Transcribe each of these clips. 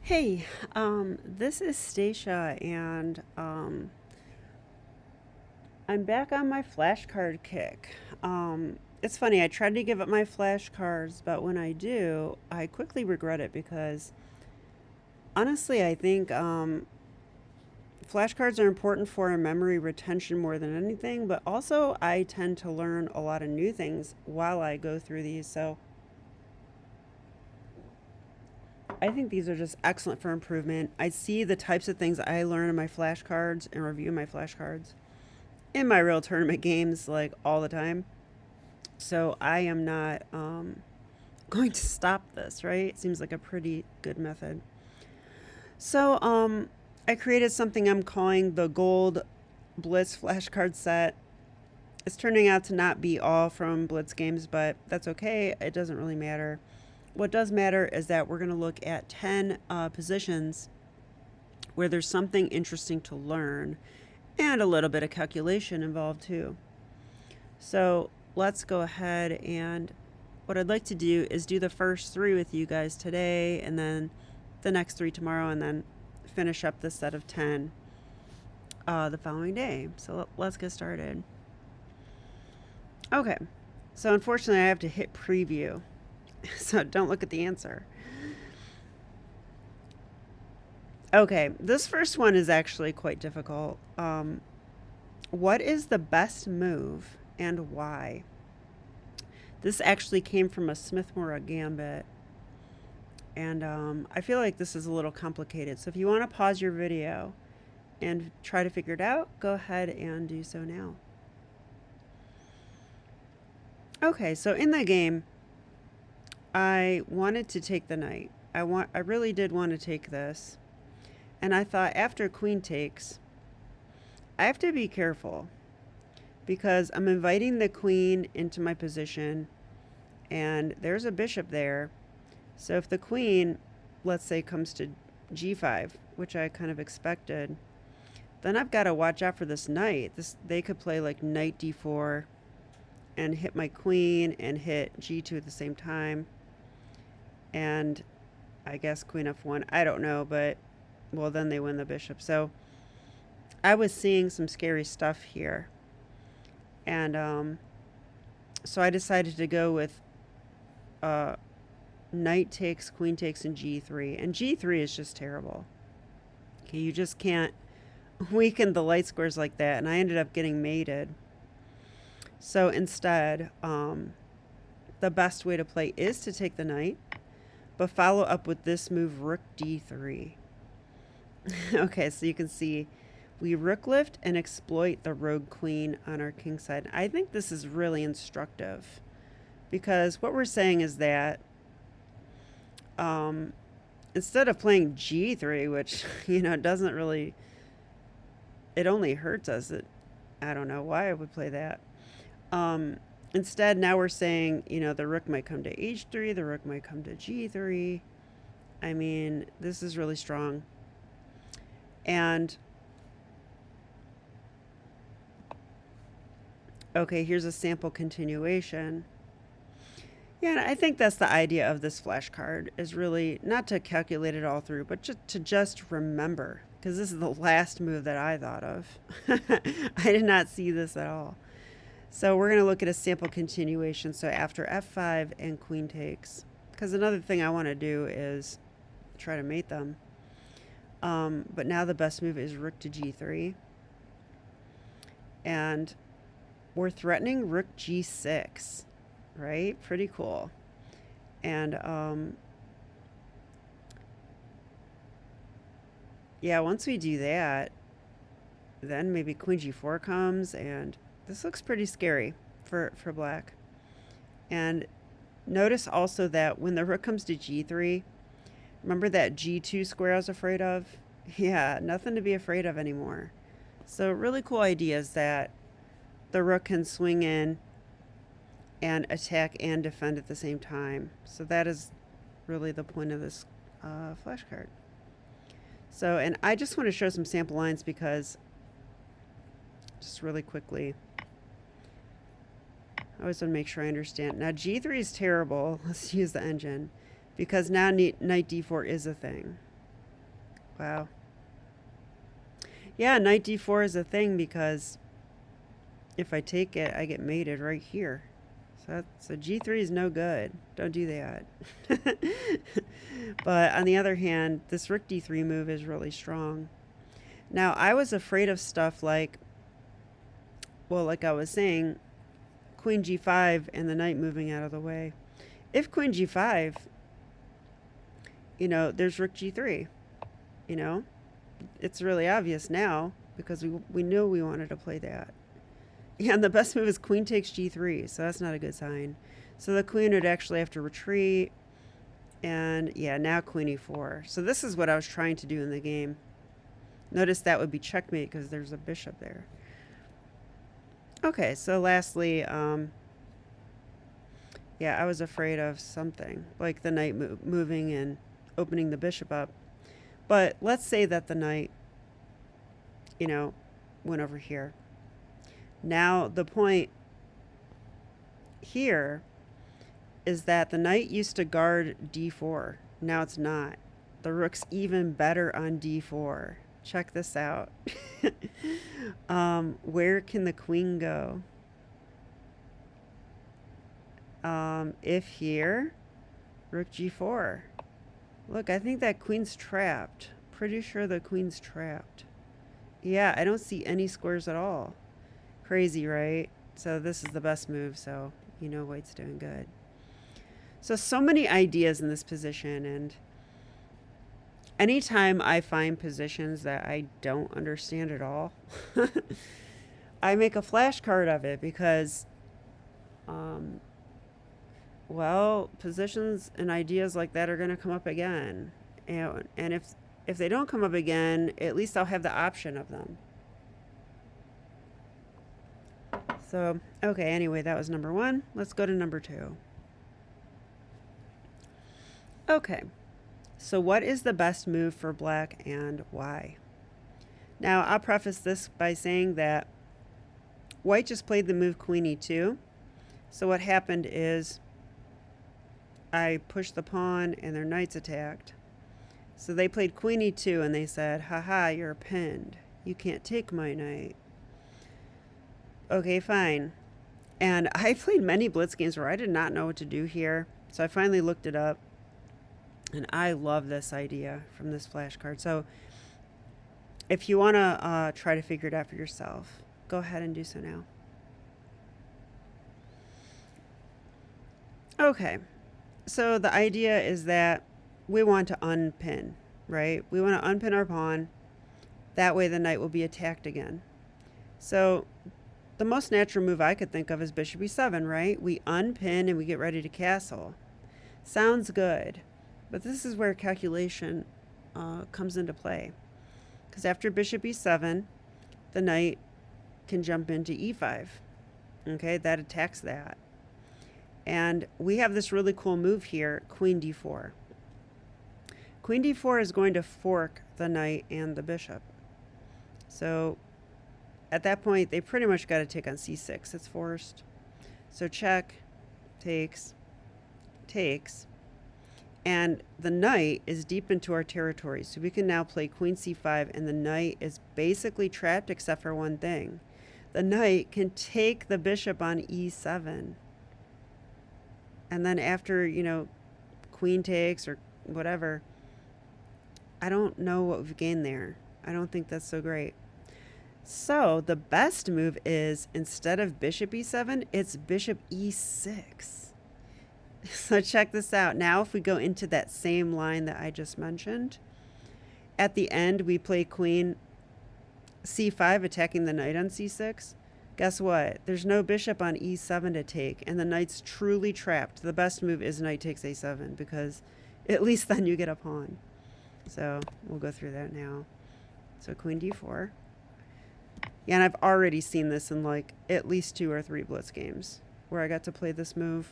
Hey, this is Stacia, and I'm back on my flashcard kick. It's funny, I tried to give up my flashcards, but when I do, I quickly regret it because honestly, I think flashcards are important for memory retention more than anything, but also I tend to learn a lot of new things while I go through these. So I think these are just excellent for improvement. I see the types of things I learn in my flashcards and review my flashcards in my real tournament games like all the time. So I am not going to stop this, right? It seems like a pretty good method. So I created something I'm calling the Gold Blitz flashcard set. It's turning out to not be all from Blitz games, but that's okay. It doesn't really matter. What does matter is that we're going to look at 10 positions where there's something interesting to learn and a little bit of calculation involved too. So let's go ahead, and what I'd like to do is do the first three with you guys today, and then the next three tomorrow, and then finish up the set of 10 the following day. So let's get started. Okay, so unfortunately, I have to hit preview, so don't look at the answer. Okay, this first one is actually quite difficult. What is the best move and why? This actually came from a Morra gambit. And I feel like this is a little complicated. So if you want to pause your video and try to figure it out, go ahead and do so now. Okay, so in the game, I wanted to take the knight. I really did want to take this. And I thought after queen takes, I have to be careful because I'm inviting the queen into my position and there's a bishop there. So if the queen, let's say, comes to g5, which I kind of expected, then I've got to watch out for this knight. They could play like knight d4 and hit my queen and hit g2 at the same time. And I guess queen f1. I don't know, but well, then they win the bishop. So I was seeing some scary stuff here. And so I decided to go with knight takes, queen takes, and g3. And g3 is just terrible. Okay, you just can't weaken the light squares like that. And I ended up getting mated. So instead, the best way to play is to take the knight, but follow up with this move, rook d3. Okay, so you can see we rook lift and exploit the rogue queen on our king side. I think this is really instructive because what we're saying is that instead of playing g3, which, doesn't really, it only hurts us. I don't know why I would play that. Instead, now we're saying, the rook might come to h3, the rook might come to g3. I mean, this is really strong. And okay, here's a sample continuation. Yeah, and I think that's the idea of this flashcard, is really not to calculate it all through, but to just remember, because this is the last move that I thought of. I did not see this at all. So we're going to look at a sample continuation. So after f5 and queen takes, because another thing I want to do is try to mate them. But now the best move is rook to g3. And we're threatening rook g6, right? Pretty cool. And yeah, once we do that, then maybe queen g4 comes, and this looks pretty scary for black. And notice also that when the rook comes to g3, remember that g2 square I was afraid of? Yeah, nothing to be afraid of anymore. So really cool idea is that the rook can swing in and attack and defend at the same time. So that is really the point of this flashcard. So, and I just want to show some sample lines because, just really quickly, I always want to make sure I understand. Now g3 is terrible. Let's use the engine because now knight d4 is a thing. Wow. Yeah, knight d4 is a thing because if I take it, I get mated right here. So g3 is no good. Don't do that. But on the other hand, this rook d3 move is really strong. Now, I was afraid of stuff like, well, like I was saying, queen g5 and the knight moving out of the way. If queen g5, there's rook g3, you know? It's really obvious now because we knew we wanted to play that. Yeah, and the best move is queen takes g3, so that's not a good sign. So the queen would actually have to retreat, and yeah, now queen e4. So this is what I was trying to do in the game. Notice that would be checkmate because there's a bishop there. Okay, so lastly, yeah, I was afraid of something, like the knight moving and opening the bishop up. But let's say that the knight, went over here. Now, the point here is that the knight used to guard d4. Now it's not. The rook's even better on d4. Check this out. Where can the queen go? If here, rook g4. Look, I think that queen's trapped. Pretty sure the queen's trapped. Yeah, I don't see any squares at all. Crazy, right? So this is the best move, so white's doing good. So many ideas in this position, and anytime I find positions that I don't understand at all, I make a flashcard of it because, well, positions and ideas like that are going to come up again. And if they don't come up again, at least I'll have the option of them. So, okay, anyway, that was number 1. Let's go to number 2. Okay, so what is the best move for black and why? Now, I'll preface this by saying that white just played the move queen e2. So what happened is I pushed the pawn and their knight's attacked. So they played queen e2 and they said, haha, you're pinned. You can't take my knight. Okay, fine. And I played many blitz games where I did not know what to do here. So I finally looked it up. And I love this idea from this flashcard. So if you want to try to figure it out for yourself, go ahead and do so now. Okay. So the idea is that we want to unpin, right? We want to unpin our pawn. That way the knight will be attacked again. So the most natural move I could think of is bishop e7, right? We unpin and we get ready to castle. Sounds good. But this is where calculation comes into play. Because after bishop e7, the knight can jump into e5. Okay, that attacks that. And we have this really cool move here, queen d4. Queen d4 is going to fork the knight and the bishop. So at that point, they pretty much got to take on c6. It's forced. So check, takes, takes. And the knight is deep into our territory. So we can now play queen c5, and the knight is basically trapped except for one thing. The knight can take the bishop on e7. And then after, queen takes or whatever, I don't know what we've gained there. I don't think that's so great. So the best move is, instead of bishop e7, it's bishop e6. So check this out. Now if we go into that same line that I just mentioned, at the end we play queen c5 attacking the knight on c6. Guess what? There's no bishop on e7 to take, and the knight's truly trapped. The best move is knight takes a7, because at least then you get a pawn. So we'll go through that now. So queen d4. Yeah, and I've already seen this in like at least 2 or 3 blitz games where I got to play this move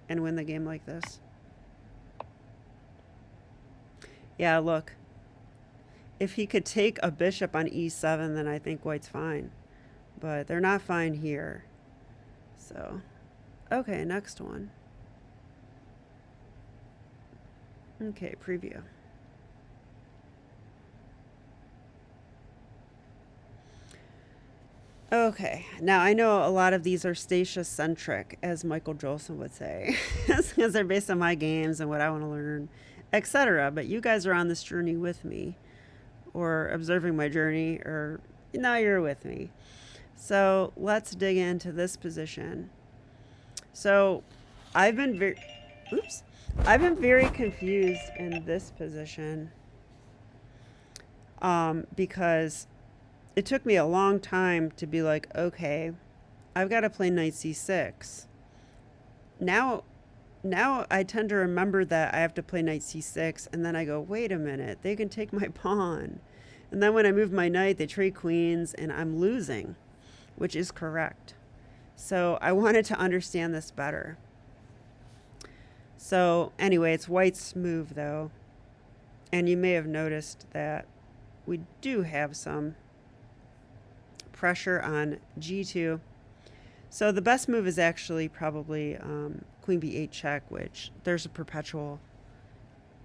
and win the game like this. Yeah, look. If he could take a bishop on e7, then I think white's fine. But they're not fine here. So, okay, next one. Okay, preview. Okay, now I know a lot of these are Stacia-centric, as Michael Jolson would say, because they're based on my games and what I want to learn, etc. But you guys are on this journey with me, or observing my journey, or now you're with me. So let's dig into this position. So I've been very, oops, I've been very confused in this position, because it took me a long time to be like, okay, I've got to play knight c6. Now, now I tend to remember that I have to play knight c6, and then I go, wait a minute, they can take my pawn. And then when I move my knight, they trade queens, and I'm losing, which is correct. So I wanted to understand this better. So anyway, it's white's move, though. And you may have noticed that we do have some pressure on g2. So the best move is actually probably queen b8 check, which there's a perpetual.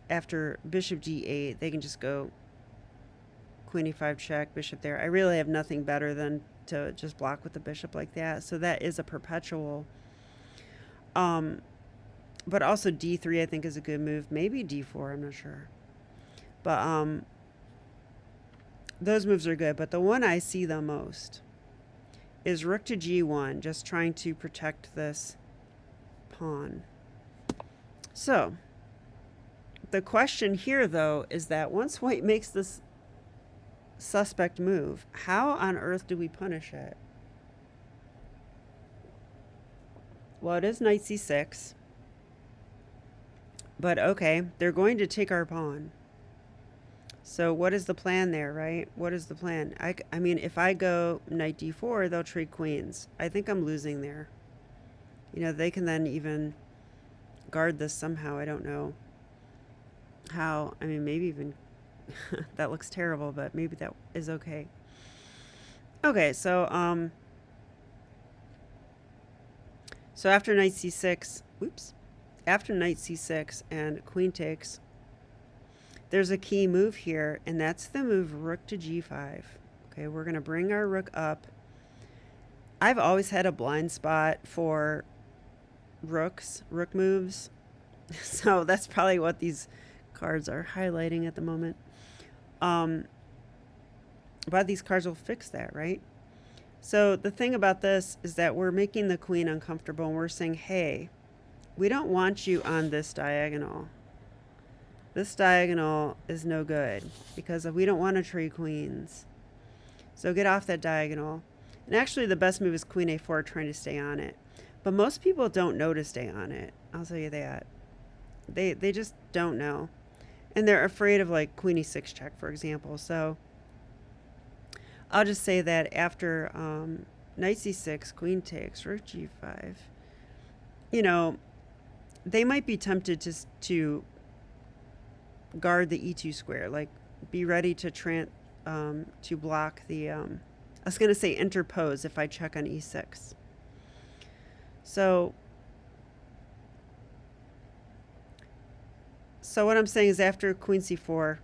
After bishop g8, they can just go queen e5 check, bishop there. I really have nothing better than to just block with the bishop like that. So that is a perpetual. But also d3 I think is a good move. Maybe d4, I'm not sure. But those moves are good. But the one I see the most is rook to g1, just trying to protect this pawn. So the question here, though, is that once white makes this suspect move, how on earth do we punish it? Well, it is knight c6. But okay, they're going to take our pawn. So what is the plan there, right? What is the plan? I mean, if I go knight d4, they'll trade queens. I think I'm losing there. You know, they can then even guard this somehow. I don't know how. I mean, maybe even that looks terrible, but maybe that is okay. Okay, so after knight c6, oops. After knight c6 and queen takes, there's a key move here, and that's the move rook to g5. Okay, we're going to bring our rook up. I've always had a blind spot for rook moves. So that's probably what these cards are highlighting at the moment. But these cards will fix that, right? So the thing about this is that we're making the queen uncomfortable, and we're saying, hey, we don't want you on this diagonal. This diagonal is no good because we don't want to trade queens. So get off that diagonal. And actually the best move is queen a4, trying to stay on it. But most people don't know to stay on it. I'll tell you that. They just don't know. And they're afraid of like queen e6 check, for example. So I'll just say that after knight c6, queen takes, rook g5, you know, they might be tempted to guard the e2 square, like be ready to block the I was going to say interpose if I check on e6. So what I'm saying is after queen c4,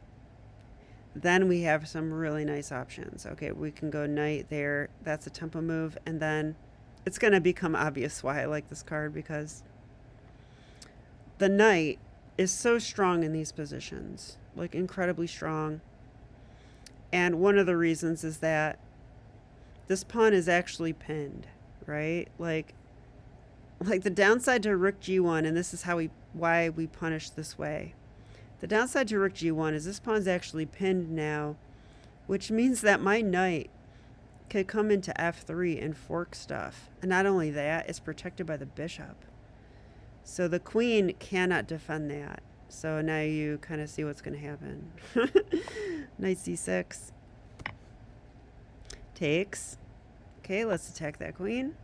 then we have some really nice options. Okay, we can go knight there. That's a tempo move, and then it's going to become obvious why I like this card, because the knight is so strong in these positions, like incredibly strong. And one of the reasons is that this pawn is actually pinned, right? Like the downside to rook g1, and this is why we punish this way. The downside to rook g1 is this pawn's actually pinned now, which means that my knight could come into f3 and fork stuff. And not only that, it's protected by the bishop. So the queen cannot defend that. So now you kind of see what's going to happen. Knight c6. Takes. Okay, let's attack that queen.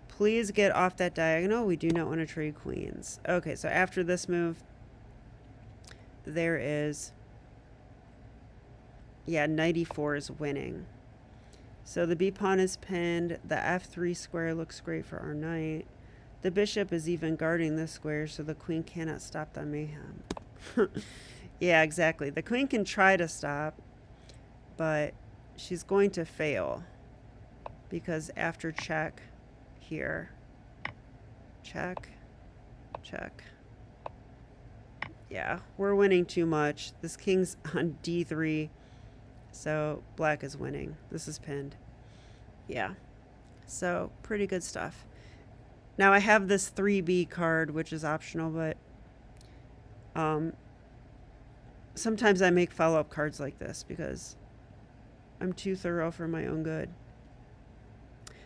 Please get off that diagonal. We do not want to trade queens. Okay, so after this move, there is, yeah, knight e4 is winning. So the b pawn is pinned. The f3 square looks great for our knight. The bishop is even guarding this square, so the queen cannot stop the mayhem. Yeah, exactly. The queen can try to stop, but she's going to fail. because after check here, check, check. Yeah, we're winning too much. This king's on d3, so black is winning. This is pinned. Yeah, so pretty good stuff. Now I have this 3B card, which is optional, but sometimes I make follow-up cards like this because I'm too thorough for my own good.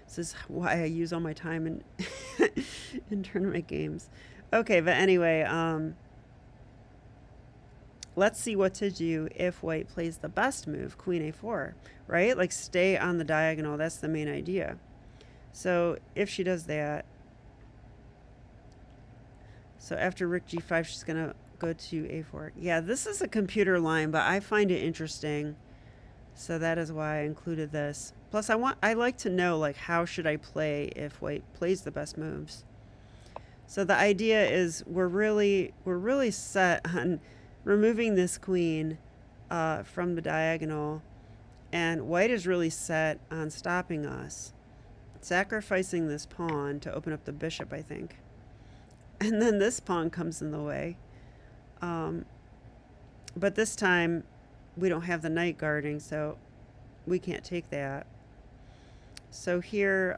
This is why I use all my time in in tournament games. Okay, but anyway, let's see what to do if white plays the best move, queen a4, right? Like stay on the diagonal. That's the main idea. So if she does that, so after rook g5, she's going to go to a4. Yeah, this is a computer line, but I find it interesting. So that is why I included this. Plus, I like to know, like, how should I play if white plays the best moves. So the idea is we're really set on removing this queen from the diagonal, and white is really set on stopping us, sacrificing this pawn to open up the bishop, I think. And then this pawn comes in the way. But this time we don't have the knight guarding, so we can't take that. So here,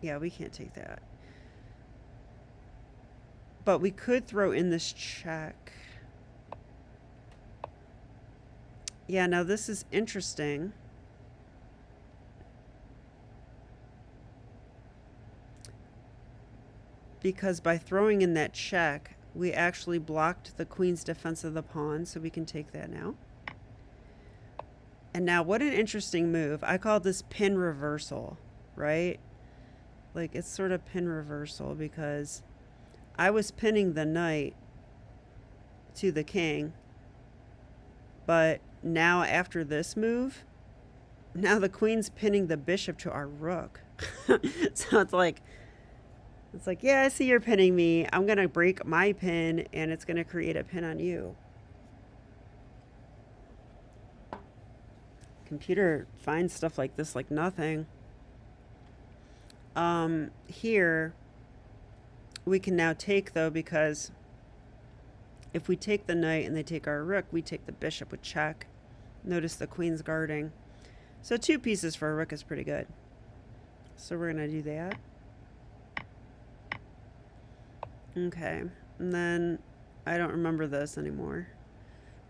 yeah, we can't take that. But we could throw in this check. Yeah, now this is interesting. Because by throwing in that check, we actually blocked the queen's defense of the pawn, so we can take that now. And now what an interesting move. I call this pin reversal, right? Like it's sort of pin reversal because I was pinning the knight to the king, but now after this move, now the queen's pinning the bishop to our rook. So it's like, yeah, I see you're pinning me. I'm going to break my pin, and it's going to create a pin on you. Computer finds stuff like this like nothing. Here, we can now take, though, because if we take the knight and they take our rook, we take the bishop with check. Notice the queen's guarding. So 2 pieces for a rook is pretty good. So we're going to do that. Okay, and then I don't remember this anymore.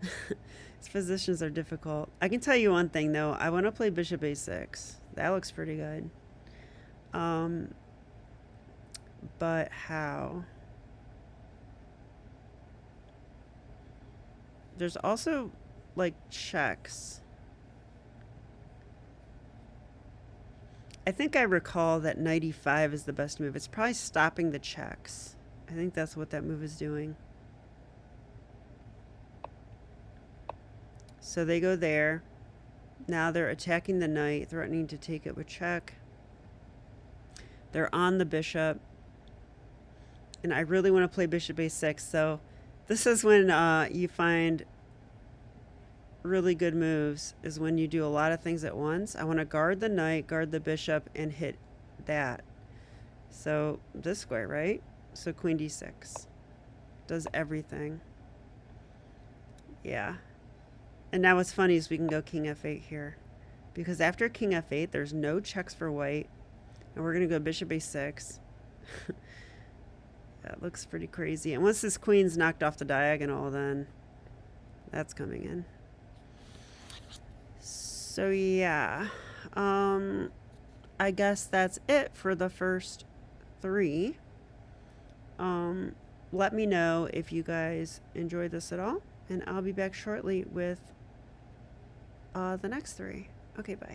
These positions are difficult. I can tell you one thing, though. I want to play bishop a6. That looks pretty good. But how? There's also, like, checks. I think I recall that knight e5 is the best move. It's probably stopping the checks. I think that's what that move is doing. So they go there. Now they're attacking the knight, threatening to take it with check. They're on the bishop. And I really want to play bishop a6. So this is when you find really good moves, is when you do a lot of things at once. I want to guard the knight, guard the bishop, and hit that. So this way, right? So queen d6 does everything. Yeah. And now what's funny is we can go king f8 here, because after king f8 there's no checks for white, and we're gonna go bishop a6. That looks pretty crazy. And once this queen's knocked off the diagonal, then that's coming in. So yeah, I guess that's it for the first 3. Let me know if you guys enjoyed this at all, and I'll be back shortly with the next 3. Okay, bye.